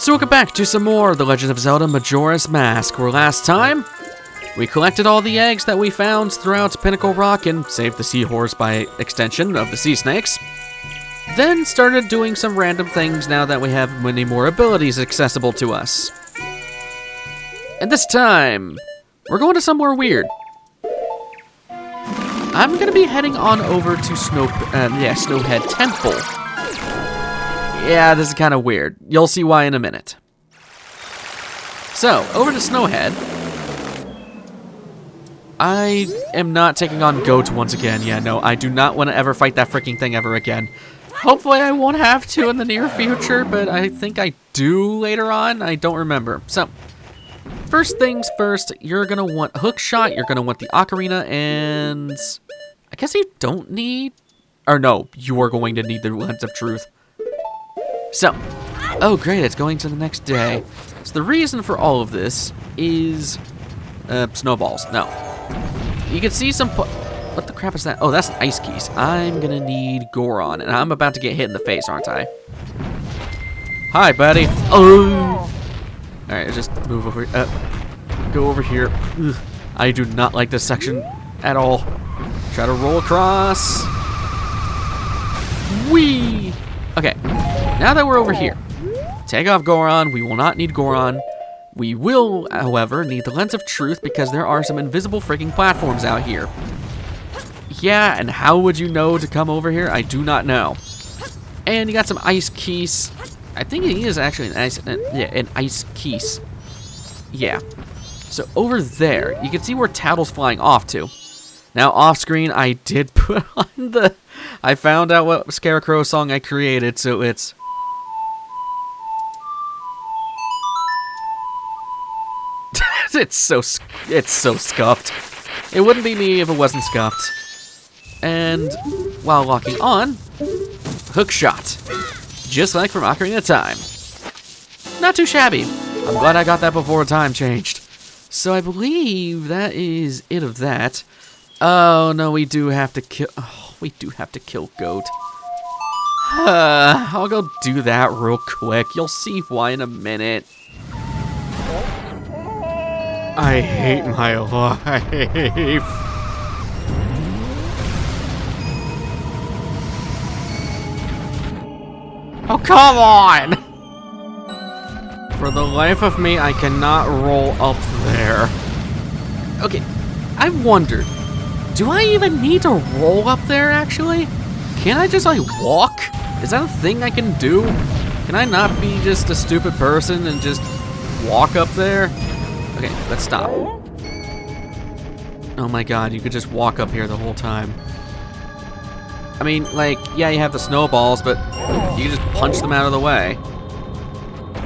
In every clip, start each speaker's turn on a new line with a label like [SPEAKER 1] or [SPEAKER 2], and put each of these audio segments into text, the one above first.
[SPEAKER 1] So welcome back to some more of The Legend of Zelda Majora's Mask, where last time, we collected all the eggs that we found throughout Pinnacle Rock and saved the seahorse by extension of the sea snakes. Then started doing some random things now that we have many more abilities accessible to us. And this time, we're going to somewhere weird. I'm going to be heading on over to Snowhead Temple. Yeah, this is kind of weird. You'll see why in a minute. So, over to Snowhead. I am not taking on Goat once again. Yeah, no, I do not want to ever fight that freaking thing ever again. Hopefully I won't have to in the near future, but I think I do later on. I don't remember. So, first things first, you're going to want hookshot, you're going to want the ocarina, and I guess you don't need, or no, you are going to need the lens of truth. So, oh great, it's going to the next day. So the reason for all of this is snowballs. No. You can see some, what the crap is that? Oh, that's an ice keys. I'm gonna need Goron, and I'm about to get hit in the face, aren't I? Hi, buddy. Oh! Alright, just move over, go over here. Ugh. I do not like this section at all. Try to roll across. Whee! Okay, now that we're over here, take off Goron. We will not need Goron. We will, however, need the lens of truth because there are some invisible freaking platforms out here. Yeah, and how would you know to come over here? I do not know. And you got some ice keys. I think it is actually an ice keys. Yeah. So over there, you can see where Tattle's flying off to. Now off screen, I did put on the, I found out what Scarecrow song I created, so it's it's so scuffed. It wouldn't be me if it wasn't scuffed. And while locking on, hookshot, just like from Ocarina of Time. Not too shabby. I'm glad I got that before time changed. So I believe that is it of that. Oh no, we do have to kill. Oh, we do have to kill Goat. I'll go do that real quick. You'll see why in a minute. I hate my life. Oh, come on! For the life of me, I cannot roll up there. Okay, I wondered, do I even need to roll up there, actually? Can't I just, like, walk? Is that a thing I can do? Can I not be just a stupid person and just walk up there? Okay, let's stop. Oh my god, you could just walk up here the whole time. I mean, like, yeah, you have the snowballs, but you can just punch them out of the way.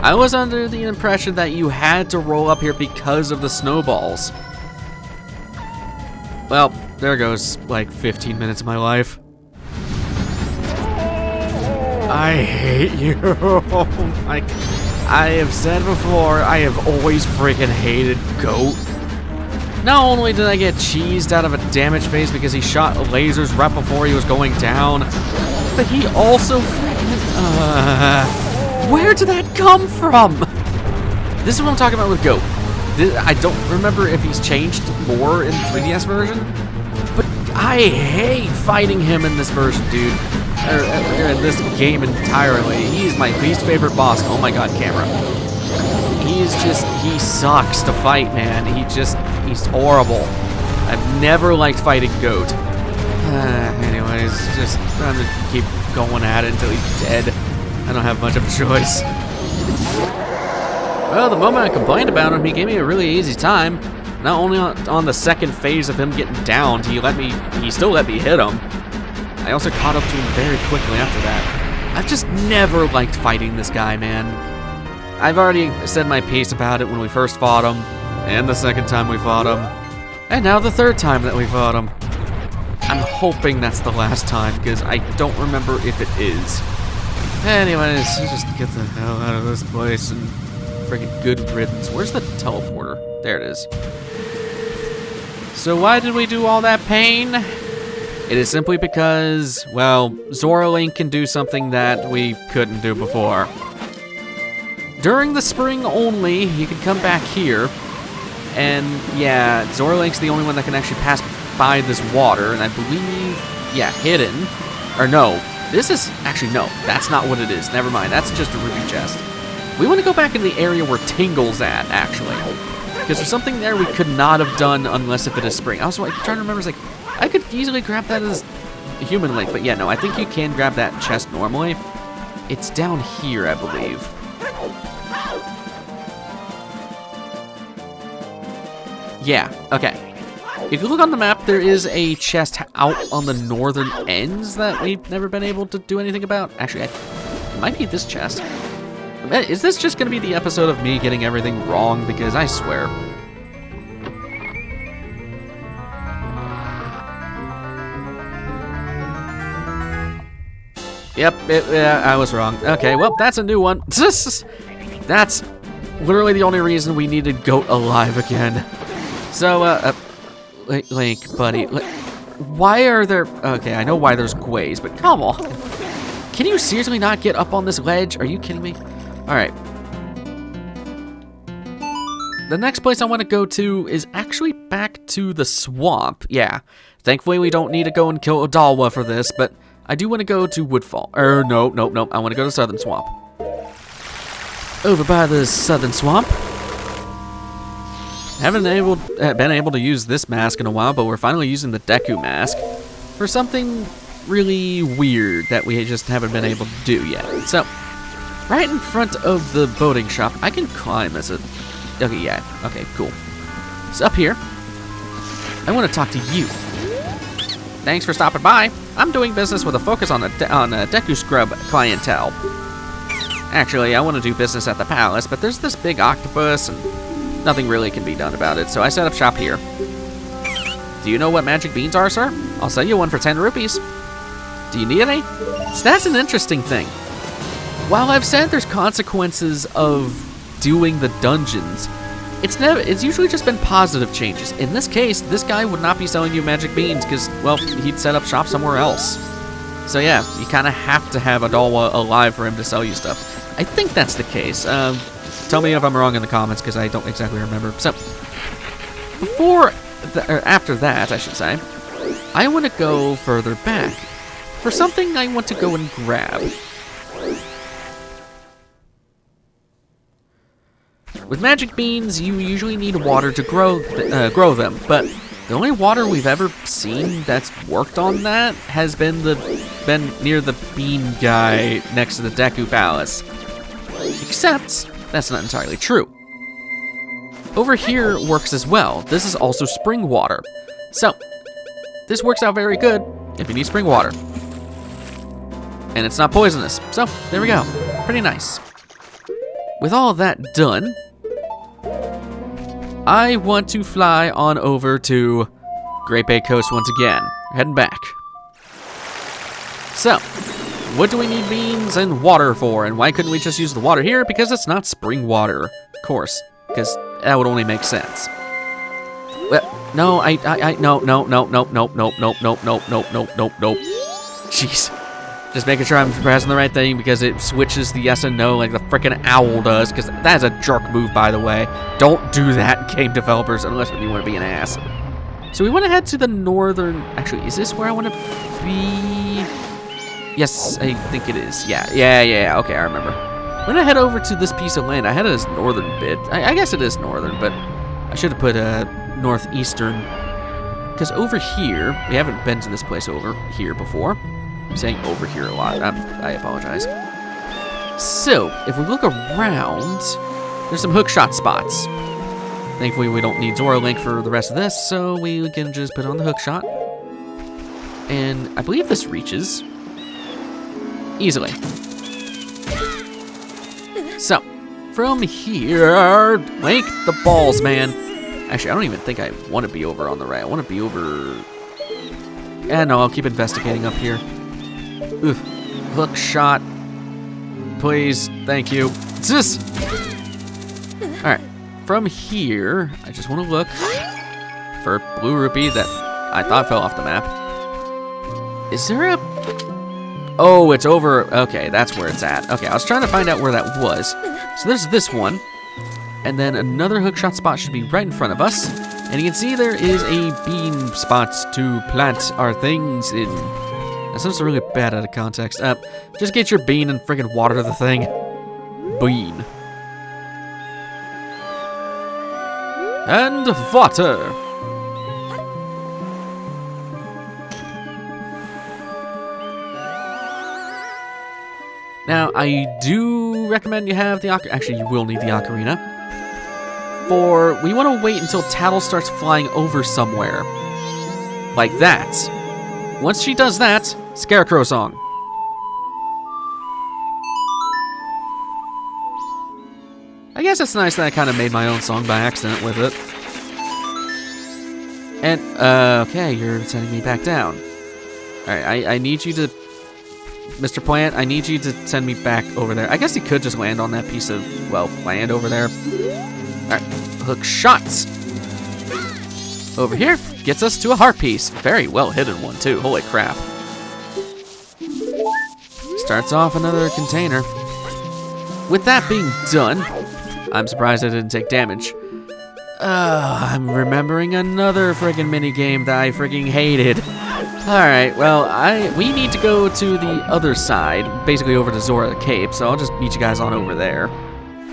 [SPEAKER 1] I was under the impression that you had to roll up here because of the snowballs. Well, there goes, like, 15 minutes of my life. I hate you. Like, I have said before, I have always freaking hated Goat. Not only did I get cheesed out of a damaged face because he shot lasers right before he was going down, but he also freaking, where did that come from? This is what I'm talking about with Goat. I don't remember if he's changed more in the 3DS version, but I hate fighting him in this version, dude. Or in this game entirely. He's my least favorite boss. Oh my god, camera. He sucks to fight, man. He's horrible. I've never liked fighting Goat. Anyways, just trying to keep going at it until he's dead. I don't have much of a choice. Well, the moment I complained about him, he gave me a really easy time. Not only on the second phase of him getting downed, he still let me hit him. I also caught up to him very quickly after that. I've just never liked fighting this guy, man. I've already said my piece about it when we first fought him, and the second time we fought him, and now the third time that we fought him. I'm hoping that's the last time, because I don't remember if it is. Anyways, let's just get the hell out of this place and freaking good riddance. Where's the teleporter? There it is. So why did we do all that pain? It is simply because, well, Zora Link can do something that we couldn't do before. during the spring only, you can come back here. And yeah, Zora Lake's the only one that can actually pass by this water. And I believe, yeah, hidden. Or no, this is, actually no, that's not what it is. Never mind, that's just a ruby chest. We want to go back in the area where Tingle's at, actually. Because there's something there we could not have done unless if it is spring. I was like, trying to remember, it's like, I could easily grab that as a human link. But yeah, no, I think you can grab that chest normally. It's down here, I believe. Yeah, okay. If you look on the map, there is a chest out on the northern ends that we've never been able to do anything about. Actually, it might be this chest. Is this just going to be the episode of me getting everything wrong? Because I swear. Yep, I was wrong. Okay, well, that's a new one. That's literally the only reason we needed Goat alive again. So, Link, buddy, why are there... Okay, I know why there's Gways, but come on. Can you seriously not get up on this ledge? Are you kidding me? Alright. The next place I want to go to is actually back to the swamp. Yeah. Thankfully, we don't need to go and kill Odalwa for this, but I do want to go to Woodfall. Nope. I want to go to Southern Swamp. Over by the Southern Swamp. Haven't been able to use this mask in a while, but we're finally using the Deku mask for something really weird that we just haven't been able to do yet. So, right in front of the boating shop, I can climb as a... Okay, yeah. Okay, cool. So up here, I want to talk to you. Thanks for stopping by. I'm doing business with a focus on Deku Scrub clientele. Actually, I want to do business at the palace, but there's this big octopus and nothing really can be done about it, so I set up shop here. Do you know what magic beans are, sir? I'll sell you one for 10 rupees. Do you need any? So that's an interesting thing. While I've said there's consequences of doing the dungeons, it's usually just been positive changes. In this case, this guy would not be selling you magic beans because, well, he'd set up shop somewhere else. So yeah, you kind of have to have Odalwa alive for him to sell you stuff. I think that's the case. Tell me if I'm wrong in the comments, because I don't exactly remember. So, after that, I should say, I want to go further back for something I want to go and grab. With magic beans, you usually need water to grow them, but the only water we've ever seen that's worked on that has been near the bean guy next to the Deku Palace. Except that's not entirely true. Over here works as well. This is also spring water. So, this works out very good if you need spring water. And it's not poisonous. So, there we go. Pretty nice. With all of that done, I want to fly on over to Great Bay Coast once again. Heading back. So, what do we need beans and water for? And why couldn't we just use the water here? Because it's not spring water. Of course, because that would only make sense. Well, no, nope. Jeez. Just making sure I'm pressing the right thing because it switches the yes and no like the frickin' owl does, because that is a jerk move, by the way. Don't do that, game developers, unless you want to be an ass. So we want to head to the northern... Actually, is this where I want to be? Yes, I think it is. Yeah. Okay, I remember. I'm going to head over to this piece of land. I had it as northern bit. I guess it is northern, but I should have put northeastern. Because over here, we haven't been to this place over here before. I'm saying over here a lot. I apologize. So, if we look around, there's some hookshot spots. Thankfully, we don't need Zora Link for the rest of this, so we can just put on the hookshot. And I believe this reaches easily. So, from here, Link the balls, man. Actually, I don't even think I want to be over on the right. I want to be over... no, I'll keep investigating up here. Oof. Hook shot. Please. Thank you. Alright. From here, I just want to look for blue rupee that I thought fell off the map. Is there a... Oh, it's over... Okay, that's where it's at. Okay, I was trying to find out where that was. So there's this one. And then another hookshot spot should be right in front of us. And you can see there is a bean spot to plant our things in. That sounds really bad out of context. Just get your bean and friggin' water the thing. Bean. And water. Now, I do recommend you have the actually, you will need the ocarina. We want to wait until Tattle starts flying over somewhere. Like that. Once she does that, Scarecrow song. I guess it's nice that I kind of made my own song by accident with it. And, okay, you're sending me back down. Alright, I need you to... Mr. Plant, I need you to send me back over there. I guess he could just land on that piece of, well, land over there. Alright, hook shots. Over here, gets us to a heart piece. Very well hidden one, too. Holy crap. Starts off another container. With that being done, I'm surprised I didn't take damage. I'm remembering another friggin' minigame that I friggin' hated. Alright, well, we need to go to the other side, basically over to Zora Cape, so I'll just meet you guys on over there.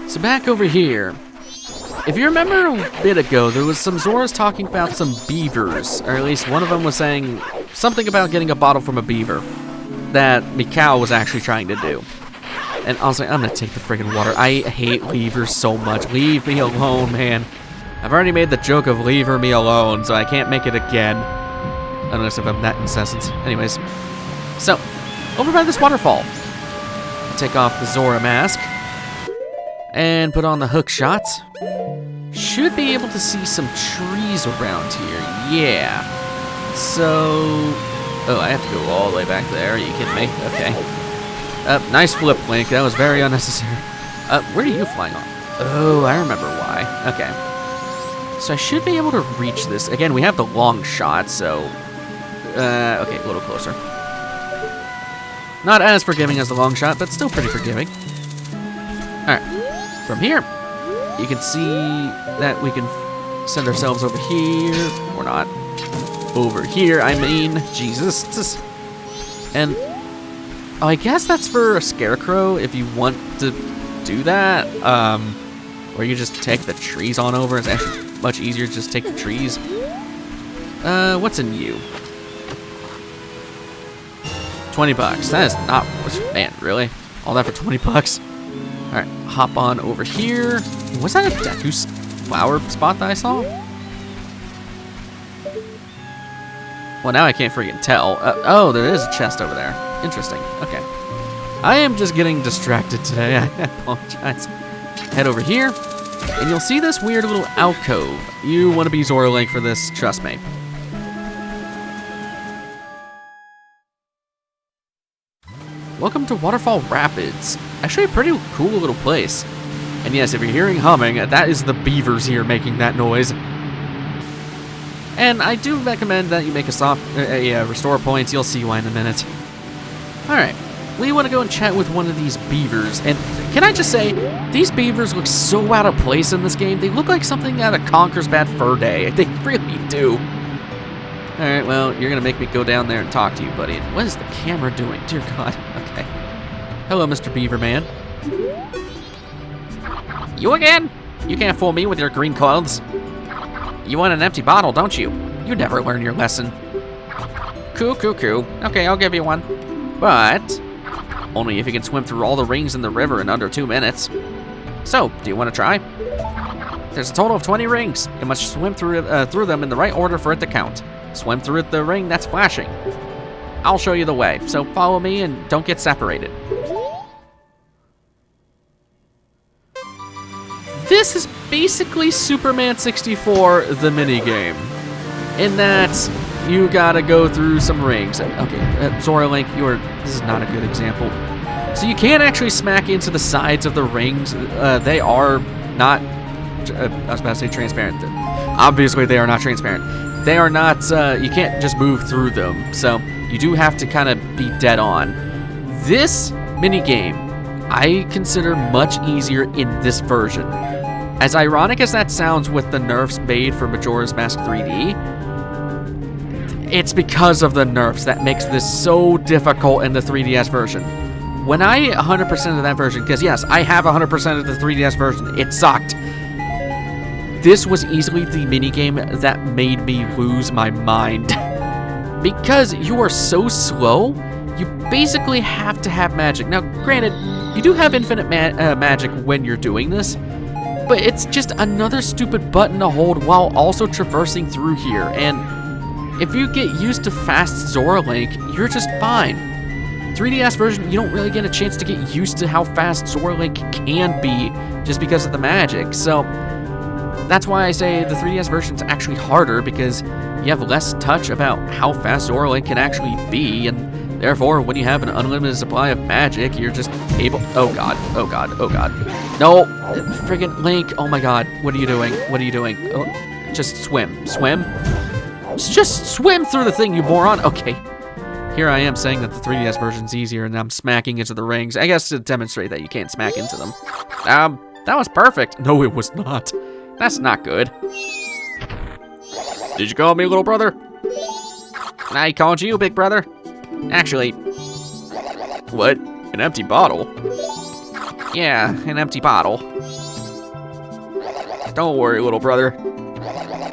[SPEAKER 1] So back over here. If you remember a bit ago, there was some Zoras talking about some beavers, or at least one of them was saying something about getting a bottle from a beaver that Mikau was actually trying to do. And I was like, I'm gonna take the friggin' water. I hate beavers so much. Leave me alone, man. I've already made the joke of leave me alone, so I can't make it again. Unless if I'm that incessant. Anyways. So, over by this waterfall. Take off the Zora mask. And put on the hook shot. Should be able to see some trees around here. Yeah. So... Oh, I have to go all the way back there. Are you kidding me? Okay. Nice flip, Link. That was very unnecessary. Where are you flying on? Oh, I remember why. Okay. So I should be able to reach this. Again, we have the long shot, so... okay, a little closer. Not as forgiving as the long shot, but still pretty forgiving. Alright. From here, you can see that we can send ourselves over here. Or not. Over here, I mean. Jesus. And... oh, I guess that's for a Scarecrow if you want to do that. Or you just take the trees on over. It's actually much easier to just take the trees. What's in you? 20 bucks. That is not... man, really? All that for 20 bucks? Alright, hop on over here. Was that a Deku's flower spot that I saw? Well, now I can't freaking tell. Oh, there is a chest over there. Interesting. Okay. I am just getting distracted today. I apologize. Head over here, and you'll see this weird little alcove. You want to be Zora Link for this, trust me. Welcome to Waterfall Rapids. Actually a pretty cool little place. And yes, if you're hearing humming, that is the beavers here making that noise. And I do recommend that you make a restore points. You'll see why in a minute. Alright, we want to go and chat with one of these beavers. And can I just say, these beavers look so out of place in this game. They look like something out of Conker's Bad Fur Day. They really do. Alright, well, you're going to make me go down there and talk to you, buddy. What is the camera doing? Dear God. Okay. Hello, Mr. Beaver Man. You again? You can't fool me with your green clothes. You want an empty bottle, don't you? You never learn your lesson. Coo. Okay, I'll give you one. But only if you can swim through all the rings in the river in under 2 minutes. So, do you want to try? There's a total of 20 rings. You must swim through them in the right order for it to count. Swim through the ring that's flashing. I'll show you the way, so follow me and don't get separated. This is basically Superman 64, the minigame. In that, you gotta go through some rings. Okay, Zora Link, this is not a good example. So you can't actually smack into the sides of the rings. They are not, I was about to say transparent. Obviously they are not transparent. They are not, you can't just move through them. So you do have to kind of be dead on. This minigame I consider much easier in this version. As ironic as that sounds with the nerfs made for Majora's Mask 3D, it's because of the nerfs that makes this so difficult in the 3DS version. When I 100% of that version, because yes, I have 100% of the 3DS version, it sucked. This was easily the minigame that made me lose my mind. Because you are so slow, you basically have to have magic. Now, granted, you do have infinite magic when you're doing this, but it's just another stupid button to hold while also traversing through here. And if you get used to fast Zora Link, you're just fine. 3DS version, you don't really get a chance to get used to how fast Zora Link can be just because of the magic. So that's why I say the 3DS version is actually harder, because you have less touch about how fast Zora Link can actually be, and therefore, when you have an unlimited supply of magic, you're just able... Oh god, oh god, oh god. No! Friggin' Link, oh my god, what are you doing? What are you doing? Oh, just swim. Swim? Just swim through the thing, you moron! Okay. Here I am saying that the 3DS version's easier, and I'm smacking into the rings. I guess to demonstrate that you can't smack into them. That was perfect. No, it was not. That's not good. Did you call me little brother? I called you big brother. Actually, what? An empty bottle? Yeah, an empty bottle. Don't worry, little brother.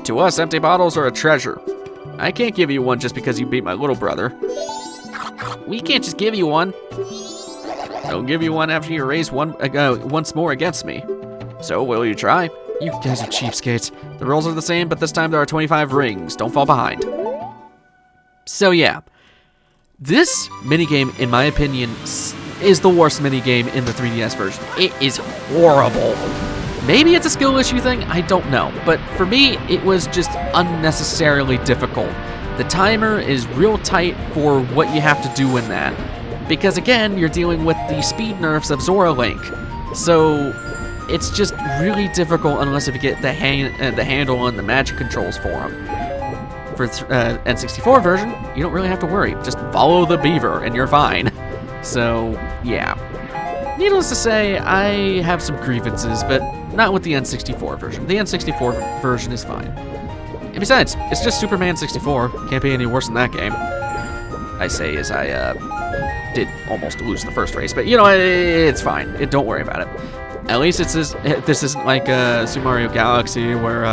[SPEAKER 1] To us, empty bottles are a treasure. I can't give you one just because you beat my little brother. We can't just give you one. I'll give you one after you raise once more against me. So, will you try? You guys are cheapskates. The rules are the same, but this time there are 25 rings. Don't fall behind. So yeah, this minigame, in my opinion, is the worst minigame in the 3DS version. It is horrible. Maybe it's a skill issue thing, I don't know. But for me, it was just unnecessarily difficult. The timer is real tight for what you have to do in that. Because again, you're dealing with the speed nerfs of Zora Link. So it's just really difficult unless if you get the handle and the magic controls for them. For N64 version, you don't really have to worry. Just follow the beaver and you're fine. So, yeah. Needless to say, I have some grievances, but not with the N64 version. The N64 version is fine. And besides, it's just Superman 64. Can't be any worse than that game. I say as I did almost lose the first race, but you know, it's fine. Don't worry about it. At least this isn't like Super Mario Galaxy where,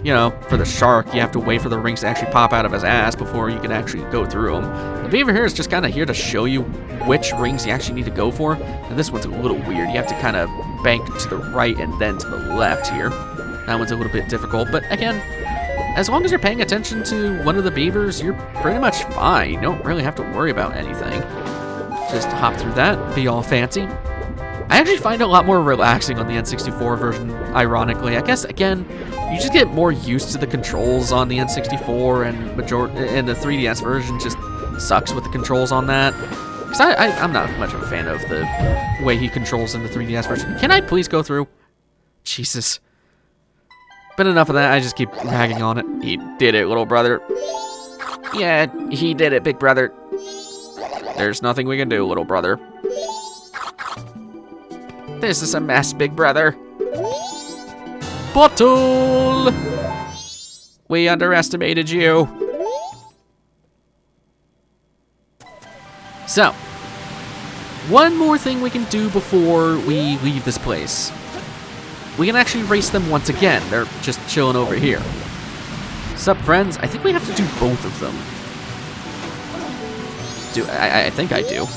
[SPEAKER 1] you know, for the shark, you have to wait for the rings to actually pop out of his ass before you can actually go through them. The beaver here is just kind of here to show you which rings you actually need to go for. And this one's a little weird. You have to kind of bank to the right and then to the left here. That one's a little bit difficult, but again, as long as you're paying attention to one of the beavers, you're pretty much fine. You don't really have to worry about anything. Just hop through that, be all fancy. I actually find it a lot more relaxing on the N64 version, ironically. I guess, again, you just get more used to the controls on the N64, and the 3DS version just sucks with the controls on that. Because I'm not much of a fan of the way he controls in the 3DS version. Can I please go through? Jesus. But enough of that, I just keep ragging on it. He did it, little brother. Yeah, he did it, big brother. There's nothing we can do, little brother. This is a mess, big brother. Bottle! We underestimated you. So, one more thing we can do before we leave this place. We can actually race them once again. They're just chilling over here. Sup, friends? I think we have to do both of them. I think I do.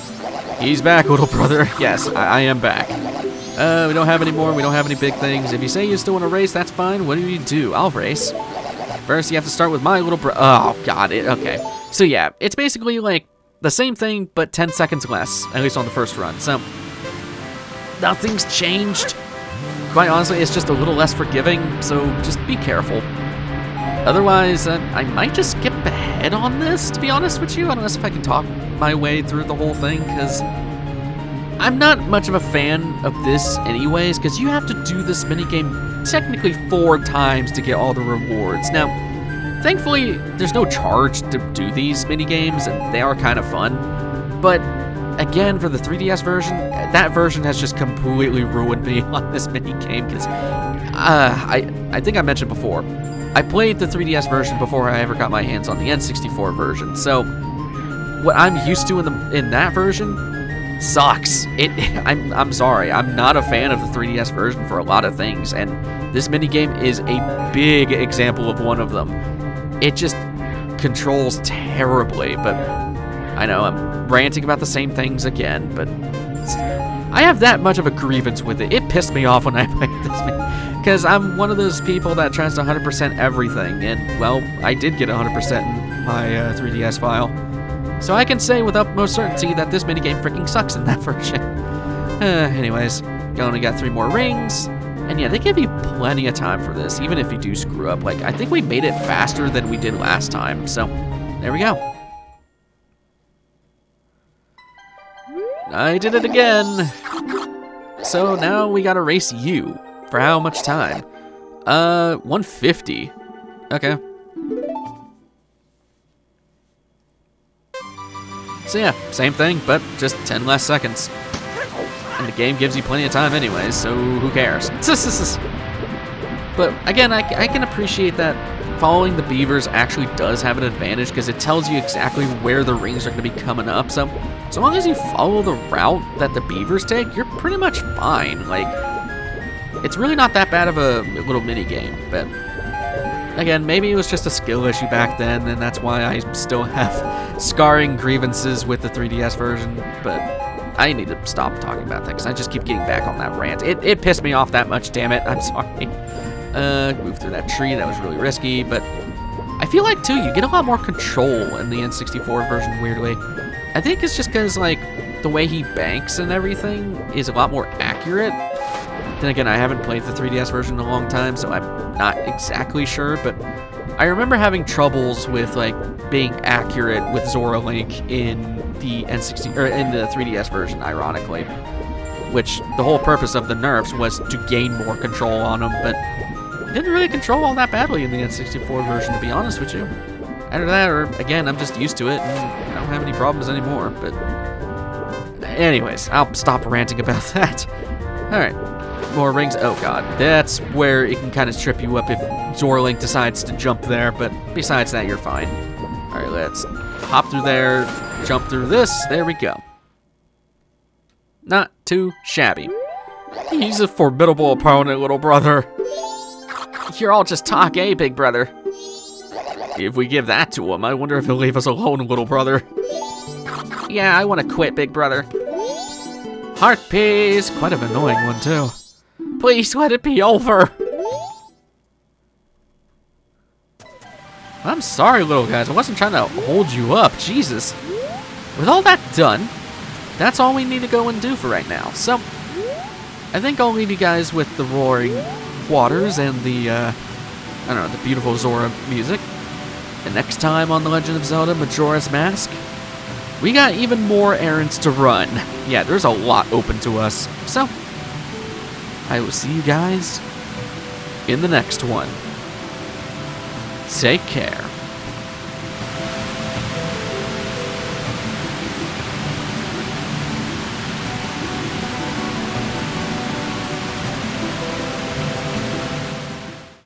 [SPEAKER 1] He's back, little brother. Yes, I am back. We don't have any more. We don't have any big things. If you say you still want to race, that's fine. What do? I'll race. First, you have to start with my little Oh, God. Okay. So, yeah. It's basically like the same thing, but 10 seconds less. At least on the first run. So, nothing's changed. Quite honestly, it's just a little less forgiving. So, just be careful. Otherwise, I might just skip ahead on this, to be honest with you. Unless if I can talk my way through the whole thing, because I'm not much of a fan of this anyways, because you have to do this minigame technically 4 times to get all the rewards. Now, thankfully, there's no charge to do these minigames, and they are kind of fun, but again, for the 3DS version, that version has just completely ruined me on this mini game because I think I mentioned before, I played the 3DS version before I ever got my hands on the N64 version. So what I'm used to in that version sucks. I'm sorry, I'm not a fan of the 3DS version for a lot of things, and this minigame is a big example of one of them. It just controls terribly, but I know I'm ranting about the same things again, but I have that much of a grievance with it. It pissed me off when I played this, because I'm one of those people that tries to 100% everything, and, well, I did get 100% in my 3DS file. So I can say with utmost certainty that this minigame freaking sucks in that version. Anyways, you only got 3 more rings, and yeah, they give you plenty of time for this, even if you do screw up. Like, I think we made it faster than we did last time, so there we go. I did it again! So now we gotta race you. For how much time? 150. Okay. So yeah, same thing, but just 10 less seconds. And the game gives you plenty of time anyways, so who cares? But again, I can appreciate that following the beavers actually does have an advantage because it tells you exactly where the rings are going to be coming up. So long as you follow the route that the beavers take, you're pretty much fine. Like, it's really not that bad of a little mini game. But again, maybe it was just a skill issue back then, and that's why I still have scarring grievances with the 3DS version. But I need to stop talking about that because I just keep getting back on that rant. It pissed me off that much, damn it. I'm sorry. Move through that tree, that was really risky, but I feel like, too, you get a lot more control in the N64 version, weirdly. I think it's just because, like, the way he banks and everything is a lot more accurate. Then again, I haven't played the 3DS version in a long time, so I'm not exactly sure, but I remember having troubles with, like, being accurate with Zora Link in the in the 3DS version, ironically. Which, the whole purpose of the nerfs was to gain more control on him, but didn't really control all that badly in the N64 version, to be honest with you. Either that, or again, I'm just used to it, and I don't have any problems anymore, but anyways, I'll stop ranting about that. Alright, more rings. Oh god, that's where it can kind of trip you up if Zora Link decides to jump there, but besides that, you're fine. Alright, let's hop through there, jump through this, there we go. Not too shabby. He's a formidable opponent, little brother. You're all just talk, eh, big brother? If we give that to him, I wonder if he'll leave us alone, little brother. Yeah, I want to quit, big brother. Heart piece. Quite an annoying one, too. Please let it be over. I'm sorry, little guys. I wasn't trying to hold you up. Jesus. With all that done, that's all we need to go and do for right now. So, I think I'll leave you guys with the roaring waters and the, I don't know, the beautiful Zora music. And next time on The Legend of Zelda Majora's Mask, we got even more errands to run. Yeah, there's a lot open to us. So, I will see you guys in the next one. Take care.